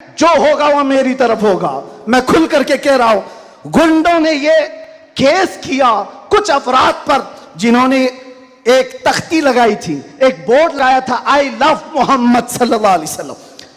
जो होगा वो मेरी तरफ होगा। मैं खुल करके कह रहा हूं, गुंडों ने ये केस किया कुछ अफराद पर जिन्होंने एक तख्ती लगाई थी, एक बोर्ड लगाया था, आई लव मोहम्मद सल्लल्लाहु अलैहि वसल्लम,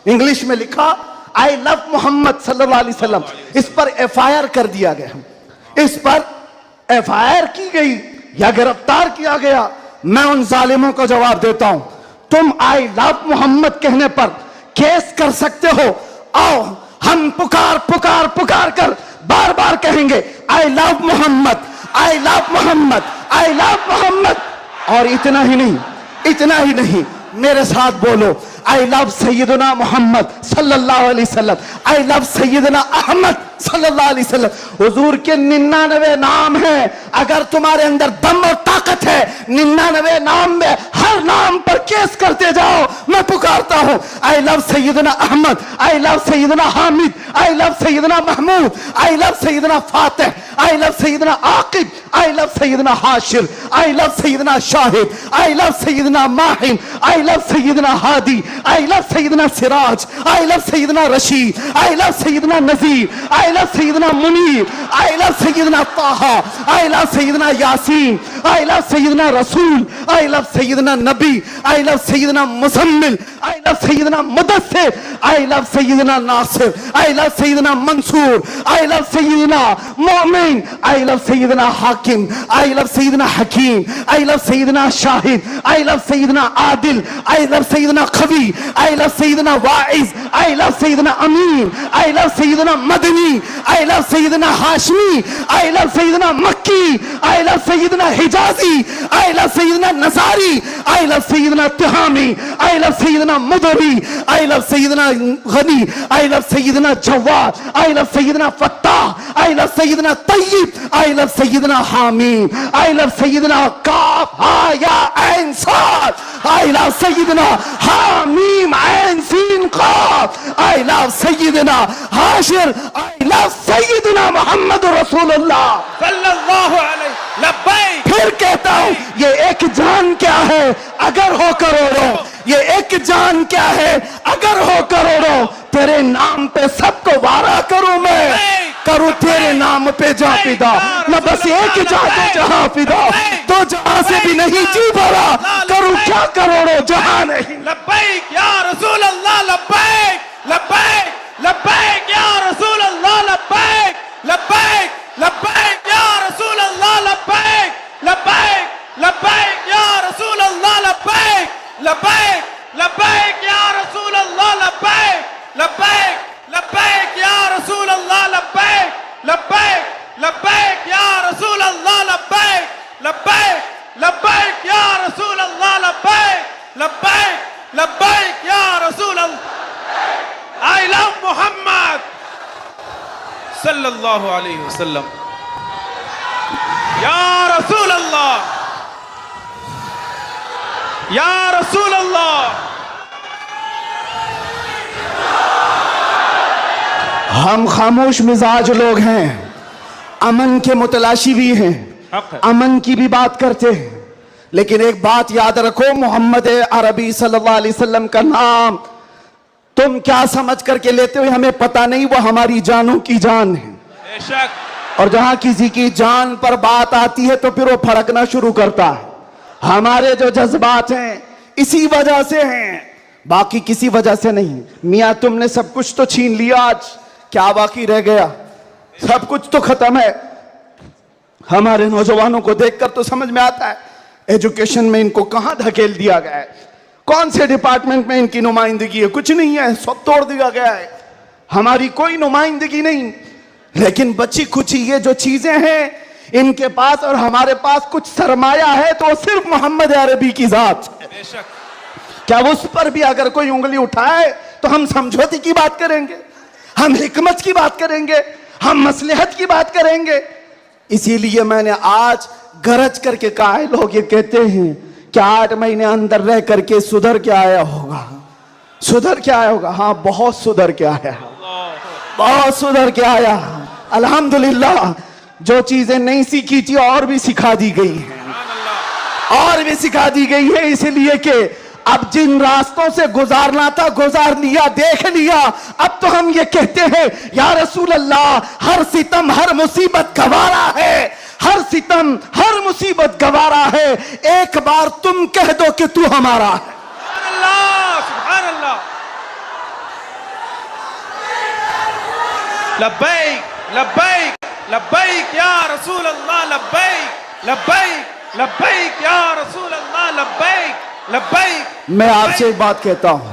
इंग्लिश में लिखा आई लव मोहम्मद सल्लल्लाहु अलैहि वसल्लम। इस पर एफआईआर कर दिया गया, इस पर एफआईआर की गई या गिरफ्तार किया गया। मैं उन जालिमों को जवाब देता हूं, तुम आई लव मोहम्मद कहने पर केस कर सकते हो, आओ हम पुकार पुकार पुकार कर बार बार कहेंगे I love Mohammad, I love Mohammad, I love Mohammad. और इतना ही नहीं, इतना ही नहीं, मेरे साथ बोलो आई लव सैयदना मोहम्मद सल्लल्लाहु अलैहि वसल्लम, आई लव सैयदना अहमद सल्लल्लाहु अलैहि वसल्लम। हुजूर के 99 नाम हैं, अगर तुम्हारे अंदर दम और ताकत है 99 नाम में हर नाम पर केस करते जाओ। मैं पुकारता हूं I love Sayyidna Ahmad, I love Sayyidna Hamid, I love Sayyidna Mahmood, I love Sayyidna Fatih, I love Sayyidna Aqib, I love Sayyidna Hashir, I love Sayyidna Shahid, I love Sayyidna Mahin, I love Sayyidna Hadi, I love Sayyidna Siraj, I love Sayyidna Rashid, I love Sayyidna Nazir, I love Sayyidna Munir, I love Sayyidna Taha, I love Sayyidna Yasin, I love Sayyidna Rasool, I love Syedna Nabi, I love Sayyidna Muzammil, I love Sayyidna Mudassir, I love Sayyidna Nasir, I love Sayyidna Mansoor, I love Sayyidna Momin, I love Sayyidna Hakim, I love Sayyidna Hakeem, I love Sayyidna Shahid, I love Sayyidna Adil, I love Sayyidna Qawi, I love Sayyidna Waiz, I love Sayyidna Amin, I love Sayyidna Madani, I love Sayyidna Hashmi, I love Sayyidna Makki, I love Sayyidna Hijazi, I love Sayyidna nursery, I love Sayyidna Tihami, I love Sayyidna Mudari, I love Sayyidna Ghani, I love Sayyidna Jawad, I love Sayyidna Fattah, I love Sayyidna Tayyab, I love Sayyidna Hamim, I love Sayyidna काफ हा या ऐन साद, I love Sayyidna Hamim ऐन सीन काफ, I love Sayyidna Hashir, I love Sayyidna Mohammad रसूलुल्लाह सल्लल्लाहु अलैहि लब्बैक। फिर कहता हूं ये एक जान क्या है अगर हो करोड़ों, ये एक जान क्या है अगर हो करोड़ों, तेरे नाम पे सबको वारा करूं मैं, करूं तेरे नाम पे जा फिदा, मैं बस एक जाते जहां फिदा, तो जहां से भी नहीं जी भरा, करूं क्या करोड़ों जहां नहीं। लब्बैक या रसूल अल्लाह, लब्बैक लब्बैक लब्बैक या रसूल अल्लाह, लब्बैक लब्बैक लब्बैक या रसूल अल्लाह, लब्बैक लब्बैक लब्बैक या रसूल अल्लाह, लब्बैक लब्बैक लब्बैक या रसूल अल्लाह, लब्बैक लब्बैक लब्बैक या रसूल अल्लाह, लब्बैक लब्बैक लब्बैक या रसूल अल्लाह, लब्बैक लब्बैक लब्बैक या रसूल अल्लाह, लब्बैक लब्बैक लब्बैक या रसूल अल्लाह। आई लव मोहम्मद सल्लल्लाहु अलैहि वसल्लम या रसूल अल्लाह, या रसूल अल्लाह। हम खामोश मिजाज लोग हैं, अमन के मुतलाशी भी हैं, अमन की भी बात करते हैं, लेकिन एक बात याद रखो, मोहम्मद अरबी सल्लल्लाहु अलैहि वसल्लम का नाम तुम क्या समझ करके लेते हो हमें पता नहीं, वो हमारी जानों की जान है। बेशक। और जहां किसी की जान पर बात आती है तो फिर वो फड़कना शुरू करता है। हमारे जो जज्बात हैं इसी वजह से हैं, बाकी किसी वजह से नहीं। मियां तुमने सब कुछ तो छीन लिया, आज क्या बाकी रह गया? सब कुछ तो खत्म है। हमारे नौजवानों को देखकर तो समझ में आता है एजुकेशन में इनको कहां धकेल दिया गया है, कौन से डिपार्टमेंट में इनकी नुमाइंदगी है, कुछ नहीं है, सब तोड़ दिया गया है, हमारी कोई नुमाइंदगी नहीं। लेकिन बची कुछ ये जो चीजें हैं इनके पास और हमारे पास कुछ सरमाया है तो सिर्फ मोहम्मद अरबी की जात है। बेशक। क्या उस पर भी अगर कोई उंगली उठाए तो हम समझौते की बात करेंगे, हम हिकमत की बात करेंगे, हम मसलहत की बात करेंगे। इसीलिए मैंने आज गरज करके कहा है, लोग ये कहते हैं कि 8 महीने अंदर रह करके सुधर के आया होगा, सुधर के आया होगा। हाँ, बहुत सुधर के आया, बहुत सुधर के आया। अल्हम्दुलिल्लाह, जो चीजें नहीं सीखी थी और भी सिखा दी गई हैं, और भी सिखा दी गई है, इसलिए कि अब जिन रास्तों से गुजारना था गुजार लिया, देख लिया। अब तो हम ये कहते हैं या रसूल अल्लाह, हर सितम हर मुसीबत गवारा है, हर सितम हर मुसीबत गवारा है, एक बार तुम कह दो कि तू हमारा है। सुभान अल्लाह, सुभान अल्लाह। लब्बैक लब्बैक लब्बैक या रसूल अल्लाह, लब्बैक लब्बैक लब्बैक या रसूल अल्लाह, लब्बैक लब्बैक। मैं आपसे एक बात कहता हूं,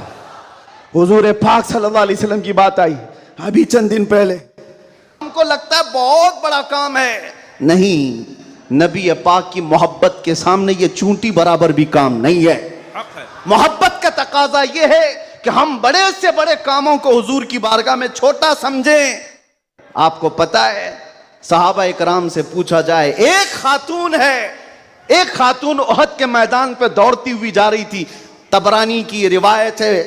हुजूर पाक सल्लल्लाहु अलैहि वसल्लम की बात आई अभी चंद दिन पहले। हमको लगता है बहुत बड़ा काम है, नहीं, नबी पाक की मोहब्बत के सामने ये चूंटी बराबर भी काम नहीं है। मोहब्बत का तकाजा यह है कि हम बड़े से बड़े कामों को हुजूर की बारगाह में छोटा समझें। आपको पता है, सहाबा इकराम से पूछा जाए, एक खातून उहद के मैदान पर दौड़ती हुई जा रही थी, तबरानी की रिवायत है,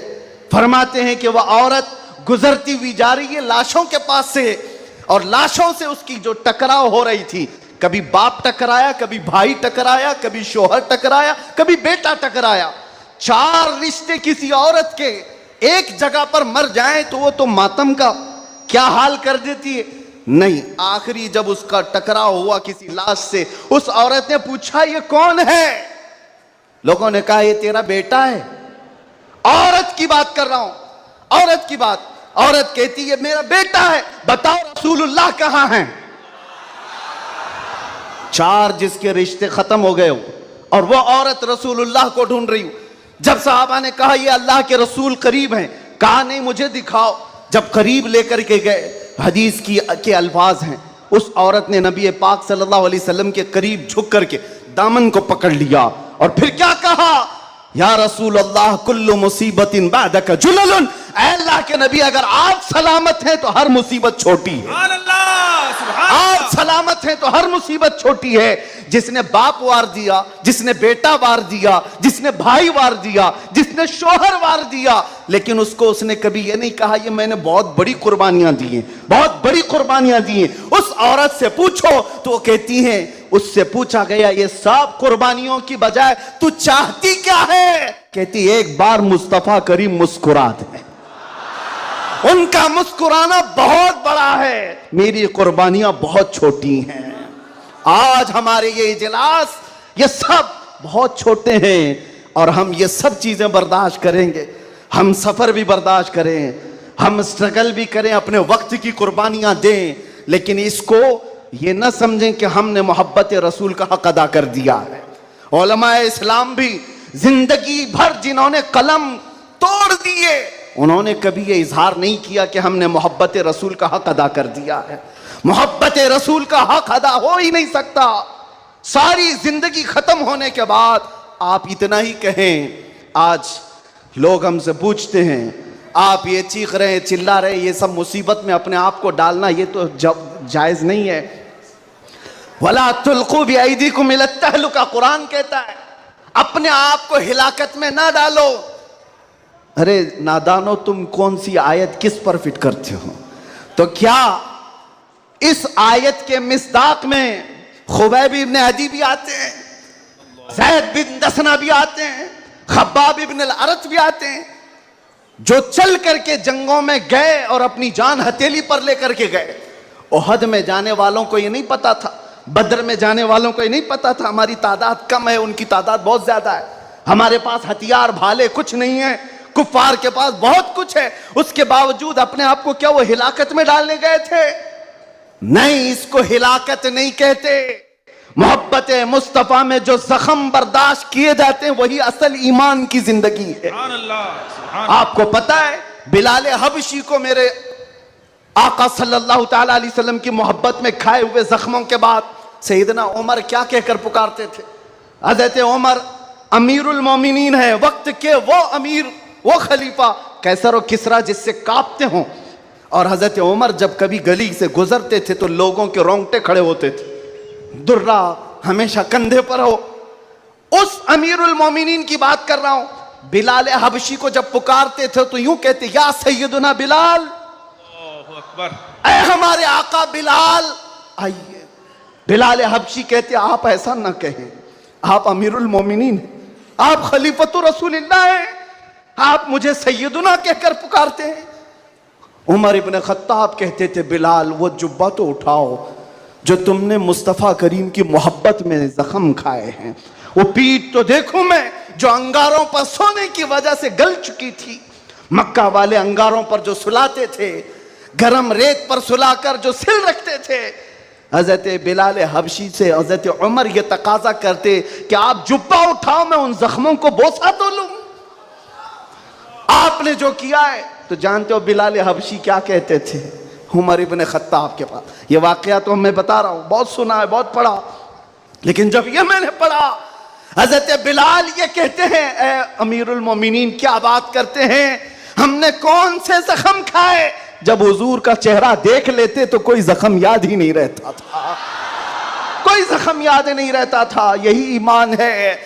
फरमाते हैं कि वह औरत गुजरती हुई जा रही है लाशों के पास से, और लाशों से उसकी जो टकराव हो रही थी, कभी बाप टकराया, कभी भाई टकराया, कभी शोहर टकराया, कभी बेटा टकराया। 4 रिश्ते किसी औरत के एक जगह पर मर जाएं तो वो तो मातम का क्या हाल कर देती है। नहीं, आखिरी जब उसका टकराव हुआ किसी लाश से, उस औरत ने पूछा ये कौन है? लोगों ने कहा ये तेरा बेटा है। औरत की बात कर रहा हूं, औरत की बात। औरत कहती है मेरा बेटा है, बताओ रसूलुल्लाह कहां हैं? 4 जिसके रिश्ते खत्म हो गए हो और वो औरत रसूलुल्लाह को ढूंढ रही हो। जब साहबा ने कहा ये अल्लाह के रसूल करीब हैं, कहा नहीं मुझे दिखाओ। जब करीब लेकर के गए, हदीस के अल्फाज हैं, उस औरत ने नबी पाक सल्लल्लाहु अलैहि वसल्लम के करीब झुक करके दामन को पकड़ लिया और फिर क्या कहा, या रसूल अल्लाह कुल्लु मुसीबतिन बादका जुललुन, ऐ अल्लाह के नबी अगर आप सलामत हैं तो हर मुसीबत छोटी है। सुभान अल्लाह, सुभान अल्लाह। आप सलामत हैं तो हर मुसीबत छोटी है। जिसने बाप वार दिया, जिसने बेटा वार दिया, जिसने भाई वार दिया, जिसने शोहर वार दिया, लेकिन उसको उसने कभी ये नहीं कहा ये मैंने बहुत बड़ी कुर्बानियां दी हैं, बहुत बड़ी कुर्बानियां दी हैं। उस औरत से पूछो तो वो कहती हैं, उससे पूछा गया ये सब कुर्बानियों की बजाय तू चाहती क्या है? कहती एक बार मुस्तफा करीम मुस्कुरा दे। उनका मुस्कुराना बहुत बड़ा है, मेरी कुर्बानियां बहुत छोटी हैं। आज हमारे ये इजलास, ये सब बहुत छोटे हैं और हम ये सब चीजें बर्दाश्त करेंगे। हम सफर भी बर्दाश्त करें, हम स्ट्रगल भी करें, अपने वक्त की कुर्बानियां दें, लेकिन इसको ये न समझें कि हमने मोहब्बत रसूल का हक अदा कर दिया है। उलमाए इस्लाम भी जिंदगी भर जिन्होंने कलम तोड़ दिए, उन्होंने कभी ये इजहार नहीं किया कि हमने मोहब्बत रसूल का हक अदा कर दिया है। मोहब्बत रसूल का हक अदा हो ही नहीं सकता। सारी जिंदगी खत्म होने के बाद आप इतना ही कहें। आज लोग हमसे पूछते हैं, आप ये चीख रहे हैं, चिल्ला रहे हैं, ये सब मुसीबत में अपने आप को डालना ये तो जायज नहीं है। वला तुल्कू बिअयदीकुम इला तहलुका, कुरान कहता है अपने आप को हिलाकत में ना डालो। अरे नादानो, तुम कौन सी आयत किस पर फिट करते हो? तो क्या इस आयत के मिस्दाक में खुबैब इब्न अदी भी आते हैं, ज़ैद बिन दसना भी आते हैं, खब्बाब इब्न अल-अरत भी आते हैं, जो चल करके जंगों में गए और अपनी जान हथेली पर लेकर के गए। ओहद में जाने वालों को ये नहीं पता था, बद्र में जाने वालों को ये नहीं पता था हमारी तादाद कम है, उनकी तादाद बहुत ज्यादा है, हमारे पास हथियार भाले कुछ नहीं है, कुफार के पास बहुत कुछ है। उसके बावजूद अपने आप को क्या वो हिलाकत में डालने गए थे? नहीं, इसको हिलाकत नहीं कहते। मोहब्बत मुस्तफा में जो जख्म बर्दाश्त किए जाते हैं वही असल ईमान की जिंदगी है। सुभान अल्लाह, सुभान अल्लाह। आपको पता है बिलाल हबशी को मेरे आका सल्लल्लाहु ताला अलैहि वसल्लम की मोहब्बत में खाए हुए जख्मों के बाद सैयदना उमर क्या कहकर पुकारते थे? हज़रत उमर अमीरुल मोमिनीन है, वक्त के वो अमीर, वो खलीफा, कैसर और किसरा जिससे कांपते हों। और हज़रत उमर जब कभी गली से गुजरते थे तो लोगों के रोंगटे खड़े होते थे, दुर्रा हमेशा कंधे पर हो। उस अमीरुल मोमिनीन की बात कर रहा हूं। बिलाल हबशी को जब पुकारते थे तो यूं कहते, या सैयदुना बिलाल, ऐ हमारे आका बिलाल आइए। बिलाल हबशी कहते आप ऐसा ना कहें, आप अमीरुल मोमिनीन, आप खलीफतुर रसूलिल्लाह हैं, आप मुझे सैयदुना कहकर पुकारते हैं। उमर इब्न खत्ताब कहते थे, बिलाल वो जुब्बा तो उठाओ जो तुमने मुस्तफ़ा करीम की मोहब्बत में जख्म खाए हैं, वो पीठ तो देखूं मैं जो अंगारों पर सोने की वजह से गल चुकी थी। मक्का वाले अंगारों पर जो सुलाते थे, गरम रेत पर सुलाकर जो सिल रखते थे। हजरत बिलाल हबशी से हजरत उमर ये तकाजा करते कि आप जुब्बा उठाओ, मैं उन जख्मों को बोसा तो लूं। आपने जो किया है, तो जानते हो बिलाल हबशी क्या कहते थे उमर इब्न खत्ताब के पास? ये वाकया तो मैं बता रहा हूं, बहुत सुना है, बहुत पढ़ा, लेकिन जब ये मैंने पढ़ा, हजरत बिलाल ये कहते हैं, ए अमीरुल मोमिनीन क्या बात करते हैं, हमने कौन से जख्म खाए? जब हुजूर का चेहरा देख लेते तो कोई जख्म याद ही नहीं रहता था, कोई जख्म याद नहीं रहता था। यही ईमान है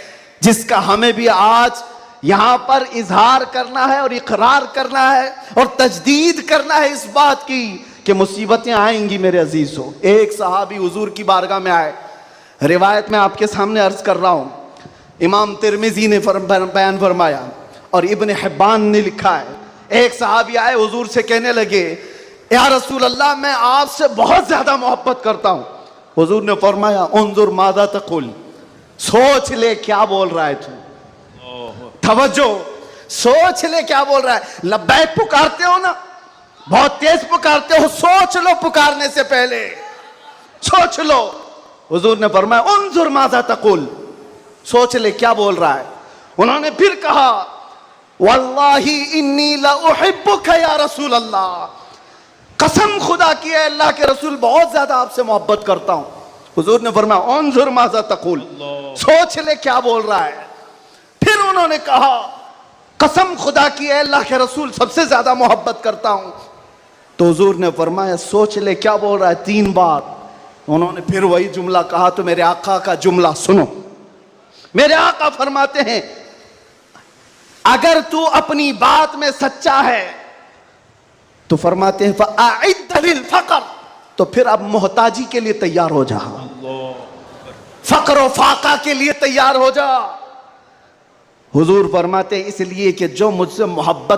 जिसका हमें भी आज यहां पर इजहार करना है और इकरार करना है और तजदीद करना है इस बात की कि मुसीबतें आएंगी मेरे अजीजों। एक सहाबी हुजूर की बारगाह में आए, रिवायत में आपके सामने अर्ज कर रहा हूं, इमाम तिरमिजी ने बयान फरमाया और इब्न हिब्बान ने लिखा है। एक सहाबी आए, हुजूर से कहने लगे, या रसूल अल्लाह मैं आपसे बहुत ज्यादा मोहब्बत करता हूं। हुजूर ने फरमाया, उन्जुर मादा तकुल, सोच ले क्या बोल रहा है तू, तवज्जो, सोच ले क्या बोल रहा है। लब्बैक पुकारते हो ना, बहुत तेज पुकारते हो, सोच लो पुकारने से पहले, सोच लो। हुजूर ने फरमाया, उन्जुर मादा तकुल, सोच ले क्या बोल रहा है। उन्होंने फिर कहा, वल्लाही इन्नी ला उहिब्बुका या रसूल अल्लाह, कसम खुदा की है अल्लाह के रसूल बहुत ज्यादा आपसे मोहब्बत करता हूं। हुजूर ने फरमाया, उन्जुर माज़ा तक़ूल, सोच ले क्या बोल रहा है। फिर उन्होंने कहा, कसम खुदा की है अल्लाह के रसूल सबसे ज्यादा मोहब्बत करता हूं। तो हुजूर ने फरमाया, सोच ले क्या बोल रहा है, 3 बार। उन्होंने फिर वही जुमला कहा, तो मेरे आका का जुमला सुनो। मेरे आका फरमाते हैं, अगर तू अपनी बात में सच्चा है तो फरमाते हैं फ़अइद्द लिल फ़क़र, तो फिर अब मोहताजी के लिए तैयार हो जा, फक्र और फाका के लिए तैयार हो जा। हुजूर फरमाते हैं इसलिए कि जो मुझसे मोहब्बत